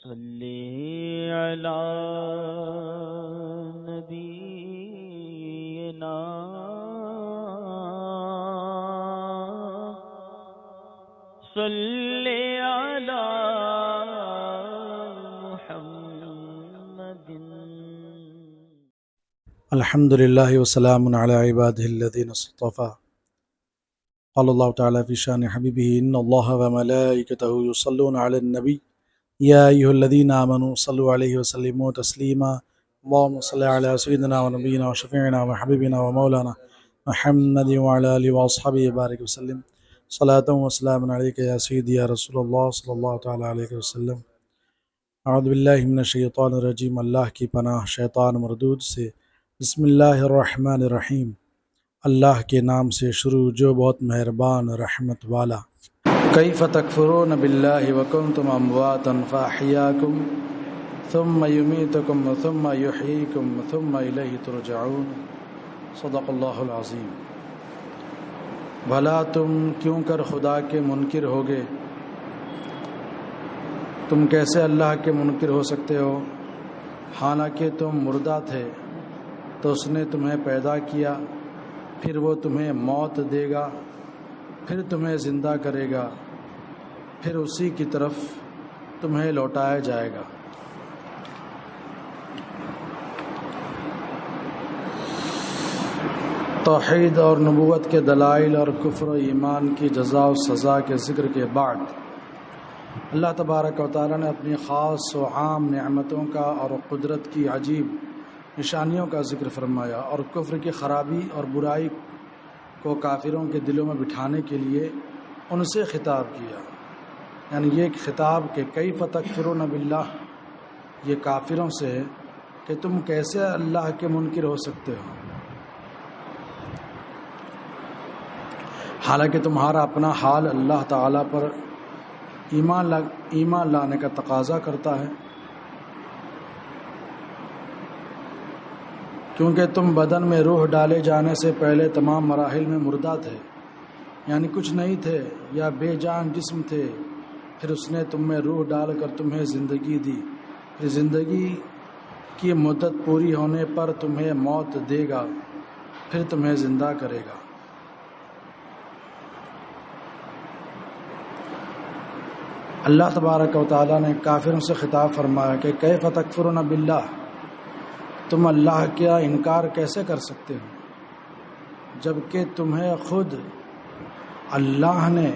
صلی علی نبینا صلی علی محمد. الحمد للہ وسلام علی عبادہ الذین اصطفى. قال اللہ تعالی فی شان حبیبہ ان اللہ وملائکتہ یصلون علی النبی یا ایھا الذین آمنوا صلوا علیہ وسلموا تسلیما. اللہم صل علی سیدنا ونبینا وشفیعنا وحبیبنا ومولانا محمد وعلی آلہ واصحابہ بارک وسلم. صلاۃ وسلام علیک یا سیدی یا رسول اللہ صلی اللہ تعالی علیہ وسلم. اعوذ باللہ من الشیطان الرجیم. اللہ کی پناہ شیطان مردود سے. بسم اللہ الرحمن الرحیم. اللہ کے نام سے شروع جو بہت مہربان رحمت والا. کیف تکفرون باللہ وکنتم امواتا فاحیاکم ثم یمیتکم ثم یحییکم ثم الیہ ترجعون. صدق اللہ العظیم. بھلا تم کیوں کر خدا کے منکر ہوگے؟ تم کیسے اللہ کے منکر ہو سکتے ہو؟ حالانکہ تم مردہ تھے تو اس نے تمہیں پیدا کیا، پھر وہ تمہیں موت دے گا، پھر تمہیں زندہ کرے گا، پھر اسی کی طرف تمہیں لوٹایا جائے گا. توحید اور نبوت کے دلائل اور کفر و ایمان کی جزا و سزا کے ذکر کے بعد اللہ تبارک و تعالی نے اپنی خاص و عام نعمتوں کا اور قدرت کی عجیب نشانیوں کا ذکر فرمایا، اور کفر کی خرابی اور برائی کو کافروں کے دلوں میں بٹھانے کے لیے ان سے خطاب کیا. یعنی یہ خطاب کہ کیف تکفرون باللہ، یہ کافروں سے ہے کہ تم کیسے اللہ کے منکر ہو سکتے ہو، حالانکہ تمہارا اپنا حال اللہ تعالیٰ پر ایمان لانے کا تقاضا کرتا ہے، کیونکہ تم بدن میں روح ڈالے جانے سے پہلے تمام مراحل میں مردہ تھے، یعنی کچھ نہیں تھے یا بے جان جسم تھے. پھر اس نے تم میں روح ڈال کر تمہیں زندگی دی، پھر زندگی کی مدت پوری ہونے پر تمہیں موت دے گا، پھر تمہیں زندہ کرے گا. اللہ تبارک و تعالیٰ نے کافروں سے خطاب فرمایا کہ کیف تکفرون باللہ، تم اللہ کا انکار کیسے کر سکتے ہو جبکہ تمہیں خود اللہ نے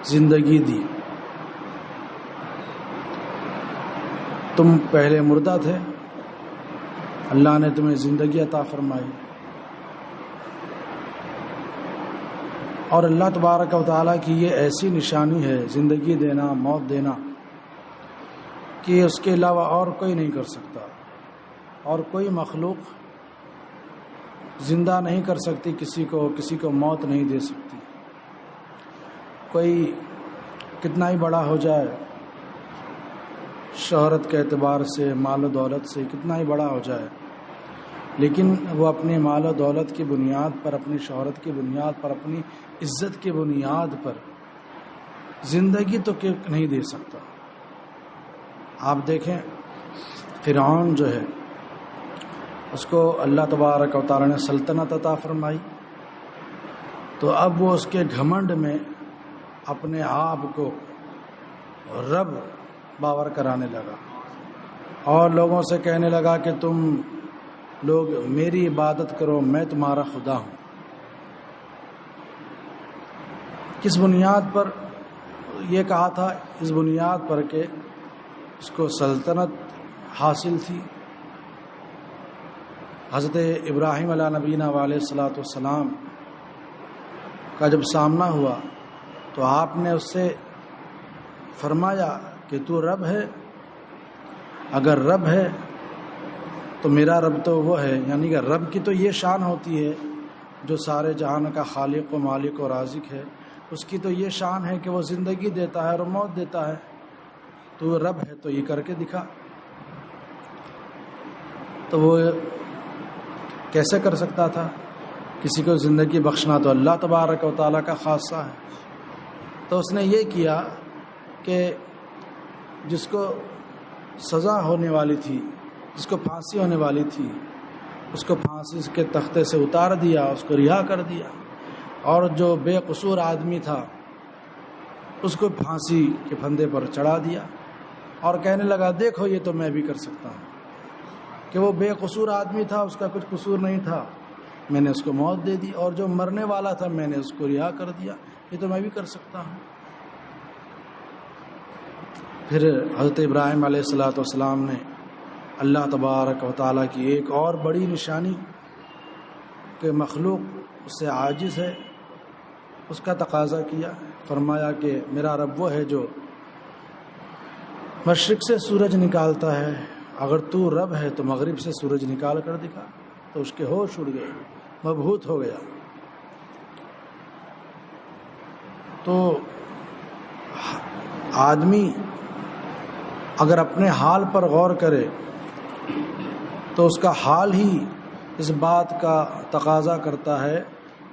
زندگی دی. تم پہلے مردہ تھے، اللہ نے تمہیں زندگی عطا فرمائی. اور اللہ تبارک و تعالیٰ کی یہ ایسی نشانی ہے زندگی دینا، موت دینا، کہ اس کے علاوہ اور کوئی نہیں کر سکتا، اور کوئی مخلوق زندہ نہیں کر سکتی کسی کو موت نہیں دے سکتی. کوئی کتنا ہی بڑا ہو جائے، شہرت کے اعتبار سے، مال و دولت سے کتنا ہی بڑا ہو جائے، لیکن وہ اپنی مال و دولت کی بنیاد پر، اپنی شہرت کی بنیاد پر، اپنی عزت کی بنیاد پر زندگی تو نہیں دے سکتا. آپ دیکھیں فرعون جو ہے، اس کو اللہ تبارک و تعالی نے سلطنت عطا فرمائی، تو اب وہ اس کے گھمنڈ میں اپنے آپ کو رب باور کرانے لگا، اور لوگوں سے کہنے لگا کہ تم لوگ میری عبادت کرو، میں تمہارا خدا ہوں. کس بنیاد پر یہ کہا تھا؟ اس بنیاد پر کہ اس کو سلطنت حاصل تھی. حضرت ابراہیم علیہ نبینا علیہ الصلاۃ والسلام کا جب سامنا ہوا تو آپ نے اس سے فرمایا کہ تو رب ہے؟ اگر رب ہے تو میرا رب تو وہ ہے. یعنی کہ رب کی تو یہ شان ہوتی ہے جو سارے جہان کا خالق و مالک و رازق ہے، اس کی تو یہ شان ہے کہ وہ زندگی دیتا ہے اور موت دیتا ہے. تو رب ہے تو یہ کر کے دکھا. تو وہ کیسے کر سکتا تھا؟ کسی کو زندگی بخشنا تو اللہ تبارک و تعالیٰ کا خاصہ ہے. تو اس نے یہ کیا کہ جس کو سزا ہونے والی تھی، جس کو پھانسی ہونے والی تھی، اس کو پھانسی کے تختے سے اتار دیا، اس کو رہا کر دیا، اور جو بے قصور آدمی تھا اس کو پھانسی کے پھندے پر چڑھا دیا، اور کہنے لگا دیکھو یہ تو میں بھی کر سکتا ہوں، کہ وہ بے قصور آدمی تھا، اس کا کچھ قصور نہیں تھا، میں نے اس کو موت دے دی، اور جو مرنے والا تھا میں نے اس کو رہا کر دیا، یہ تو میں بھی کر سکتا ہوں۔ پھر حضرت ابراہیم علیہ السلام نے اللہ تبارک و تعالیٰ کی ایک اور بڑی نشانی کہ مخلوق اس سے عاجز ہے، اس کا تقاضا کیا، فرمایا کہ میرا رب وہ ہے جو مشرق سے سورج نکالتا ہے، اگر تو رب ہے تو مغرب سے سورج نکال کر دکھا۔ تو اس کے ہوش اڑ گئے، مبہوت ہو گیا۔ تو آدمی اگر اپنے حال پر غور کرے تو اس کا حال ہی اس بات کا تقاضا کرتا ہے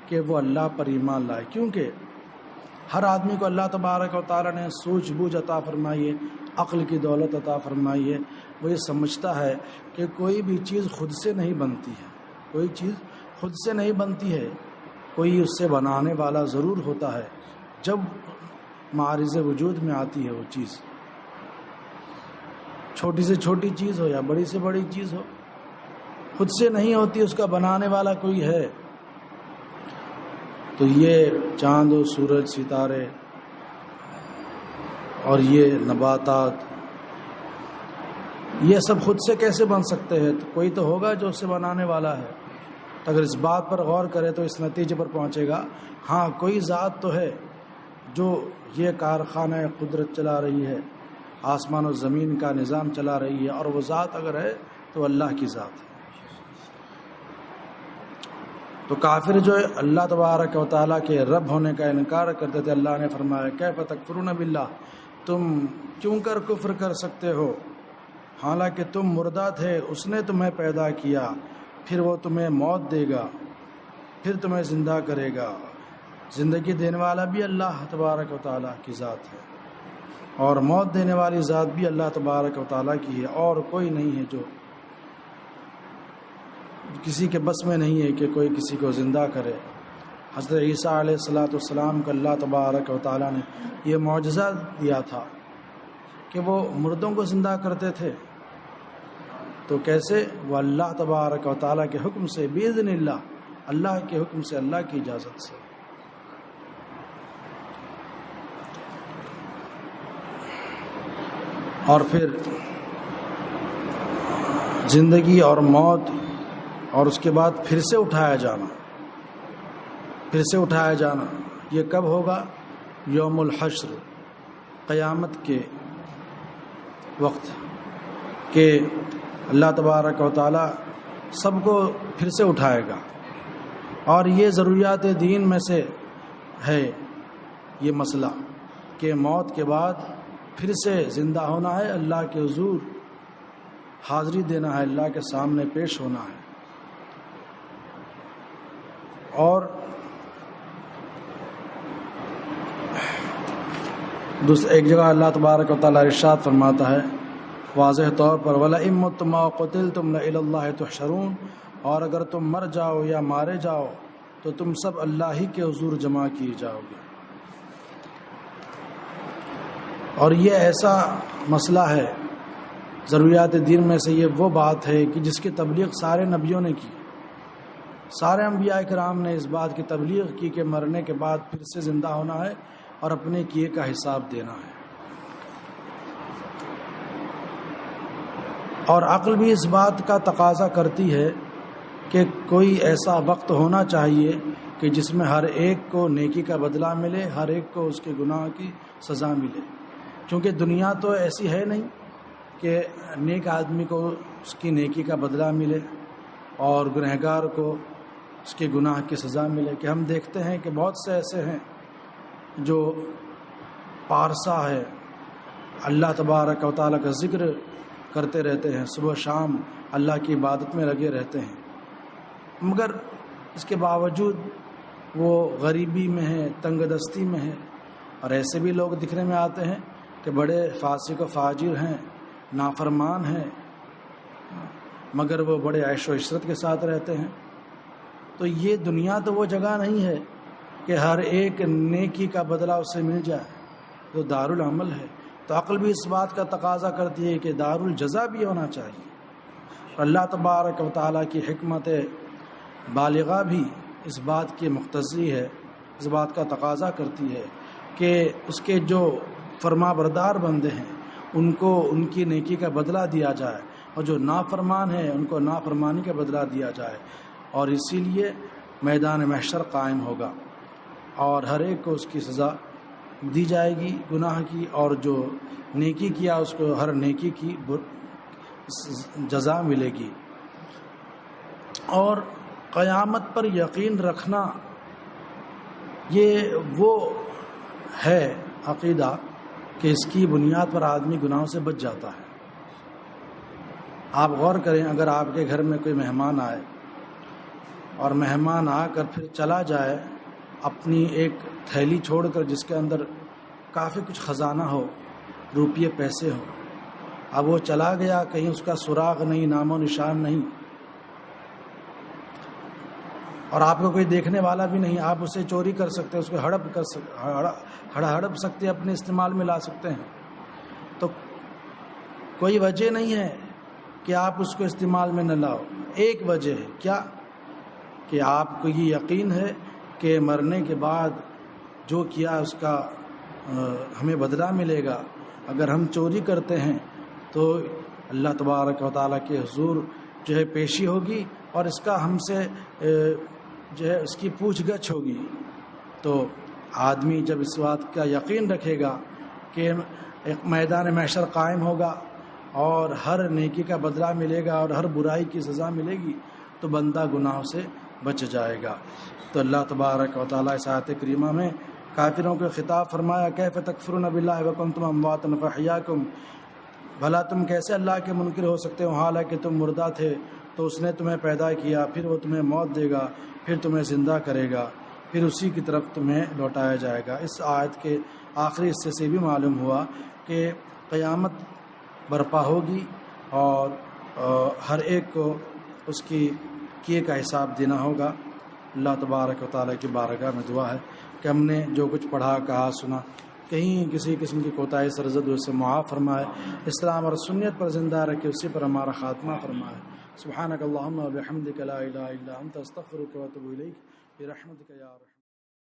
کہ وہ اللہ پر ایمان لائے، کیونکہ ہر آدمی کو اللہ تبارک و تعالیٰ نے سوجھ بوجھ عطا فرمائی ہے، عقل کی دولت عطا فرمائی ہے۔ وہ یہ سمجھتا ہے کہ کوئی بھی چیز خود سے نہیں بنتی ہے، کوئی چیز خود سے نہیں بنتی ہے، کوئی اس سے بنانے والا ضرور ہوتا ہے۔ جب معارض وجود میں آتی ہے وہ چیز، چھوٹی سے چھوٹی چیز ہو یا بڑی سے بڑی چیز ہو، خود سے نہیں ہوتی، اس کا بنانے والا کوئی ہے۔ تو یہ چاند و سورج، ستارے اور یہ نباتات، یہ سب خود سے کیسے بن سکتے ہیں؟ تو کوئی تو ہوگا جو اسے بنانے والا ہے۔ تو اگر اس بات پر غور کرے تو اس نتیجے پر پہنچے گا، ہاں کوئی ذات تو ہے جو یہ کارخانہ قدرت چلا رہی ہے، آسمان و زمین کا نظام چلا رہی ہے، اور وہ ذات اگر ہے تو اللہ کی ذات ہے۔ تو کافر جو ہے اللہ تبارک و تعالیٰ کے رب ہونے کا انکار کرتے تھے، اللہ نے فرمایا کیف تکفرون باللہ، تم کیوں کر کفر کر سکتے ہو، حالانکہ تم مردہ تھے، اس نے تمہیں پیدا کیا، پھر وہ تمہیں موت دے گا، پھر تمہیں زندہ کرے گا۔ زندگی دینے والا بھی اللہ تبارک و تعالیٰ کی ذات ہے، اور موت دینے والی ذات بھی اللہ تبارک و تعالیٰ کی ہے، اور کوئی نہیں ہے، جو کسی کے بس میں نہیں ہے کہ کوئی کسی کو زندہ کرے۔ حضرت عیسیٰ علیہ السلام کو اللہ تبارک و تعالیٰ نے یہ معجزہ دیا تھا کہ وہ مردوں کو زندہ کرتے تھے، تو کیسے؟ وہ اللہ تبارک و تعالیٰ کے حکم سے، بإذن اللہ، اللہ کے حکم سے، اللہ کی اجازت سے۔ اور پھر زندگی اور موت، اور اس کے بعد پھر سے اٹھایا جانا، پھر سے اٹھایا جانا، یہ کب ہوگا؟ یوم الحشر، قیامت کے وقت، کہ اللہ تبارک و تعالیٰ سب کو پھر سے اٹھائے گا۔ اور یہ ضروریات دین میں سے ہے یہ مسئلہ کہ موت کے بعد پھر سے زندہ ہونا ہے، اللہ کے حضور حاضری دینا ہے، اللہ کے سامنے پیش ہونا ہے۔ اور ایک جگہ اللہ تبارک و تعالیٰ ارشاد فرماتا ہے واضح طور پر، وَلَئِن مُتُّمْ أَوْ قُتِلْتُمْ لَإِلَى اللَّهِ تُحْشَرُونَ، اور اگر تم مر جاؤ یا مارے جاؤ تو تم سب اللہ ہی کے حضور جمع کیے جاؤ گے۔ اور یہ ایسا مسئلہ ہے، ضروریات دین میں سے یہ وہ بات ہے کہ جس کی تبلیغ سارے نبیوں نے کی، سارے انبیاء کرام نے اس بات کی تبلیغ کی کہ مرنے کے بعد پھر سے زندہ ہونا ہے اور اپنے کیے کا حساب دینا ہے۔ اور عقل بھی اس بات کا تقاضا کرتی ہے کہ کوئی ایسا وقت ہونا چاہیے کہ جس میں ہر ایک کو نیکی کا بدلہ ملے، ہر ایک کو اس کے گناہ کی سزا ملے، کیونکہ دنیا تو ایسی ہے نہیں کہ نیک آدمی کو اس کی نیکی کا بدلہ ملے اور گنہگار کو اس کے گناہ کی سزا ملے۔ کہ ہم دیکھتے ہیں کہ بہت سے ایسے ہیں جو پارسا ہے، اللہ تبارک و تعالیٰ کا ذکر کرتے رہتے ہیں، صبح شام اللہ کی عبادت میں لگے رہتے ہیں، مگر اس کے باوجود وہ غریبی میں ہے، تنگ دستی میں ہے۔ اور ایسے بھی لوگ دکھنے میں آتے ہیں کہ بڑے فاسق و فاجر ہیں، نافرمان ہیں مگر وہ بڑے عیش و عشرت کے ساتھ رہتے ہیں۔ تو یہ دنیا تو وہ جگہ نہیں ہے کہ ہر ایک نیکی کا بدلہ اسے مل جائے، تو دارالعمل ہے۔ تو عقل بھی اس بات کا تقاضا کرتی ہے کہ دارالجزا بھی ہونا چاہیے۔ اللہ تبارک و تعالیٰ کی حکمت بالغہ بھی اس بات کی مقتضی ہے، اس بات کا تقاضا کرتی ہے کہ اس کے جو فرما بردار بندے ہیں ان کو ان کی نیکی کا بدلہ دیا جائے، اور جو نافرمان ہیں ان کو نافرمانی کا بدلہ دیا جائے۔ اور اسی لیے میدان محشر قائم ہوگا اور ہر ایک کو اس کی سزا دی جائے گی گناہ کی، اور جو نیکی کیا اس کو ہر نیکی کی جزا ملے گی۔ اور قیامت پر یقین رکھنا یہ وہ ہے عقیدہ کہ اس کی بنیاد پر آدمی گناہوں سے بچ جاتا ہے۔ آپ غور کریں، اگر آپ کے گھر میں کوئی مہمان آئے اور مہمان آ کر پھر چلا جائے اپنی ایک تھیلی چھوڑ کر جس کے اندر کافی کچھ خزانہ ہو، روپیے پیسے ہو، اب وہ چلا گیا، کہیں اس کا سراغ نہیں، نام و نشان نہیں، اور آپ کو کوئی دیکھنے والا بھی نہیں، آپ اسے چوری کر سکتے، اس کو ہڑپ سکتے، اپنے استعمال میں لا سکتے ہیں، تو کوئی وجہ نہیں ہے کہ آپ اس کو استعمال میں نہ لاؤ۔ ایک وجہ ہے، کیا؟ کہ آپ کو یہ یقین ہے کہ مرنے کے بعد جو کیا اس کا ہمیں بدلہ ملے گا۔ اگر ہم چوری کرتے ہیں تو اللہ تبارک و تعالیٰ کے حضور جو ہے پیشی ہوگی، اور اس کا ہم سے جو ہے اس کی پوچھ گچھ ہوگی۔ تو آدمی جب اس بات کا یقین رکھے گا کہ ایک میدان محشر قائم ہوگا اور ہر نیکی کا بدلہ ملے گا اور ہر برائی کی سزا ملے گی، تو بندہ گناہوں سے بچ جائے گا۔ تو اللہ تبارک و تعالیٰ اس آیت کریمہ میں کافروں کو خطاب فرمایا، کیف تکفرون باللہ وکنتم امواتا فاحیاکم، بھلا تم کیسے اللہ کے منکر ہو سکتے ہو حالانکہ تم مردہ تھے، تو اس نے تمہیں پیدا کیا، پھر وہ تمہیں موت دے گا، پھر تمہیں زندہ کرے گا، پھر اسی کی طرف تمہیں لوٹایا جائے گا۔ اس آیت کے آخری حصے سے بھی معلوم ہوا کہ قیامت برپا ہوگی اور ہر ایک کو اس کی کیے کا حساب دینا ہوگا۔ اللہ تبارک و تعالیٰ کی بارگاہ میں دعا ہے کہ ہم نے جو کچھ پڑھا کہا سنا کہیں کسی قسم کی کوتاہی سرزد سے معاف فرمائے، اسلام اور سنت پر زندہ رکھے، اسی پر ہمارا خاتمہ فرمائے۔ سبحانک اللہم و بحمدک لا الہ الا انت استغفرک و اتوب الیک برحمتک یا ارحم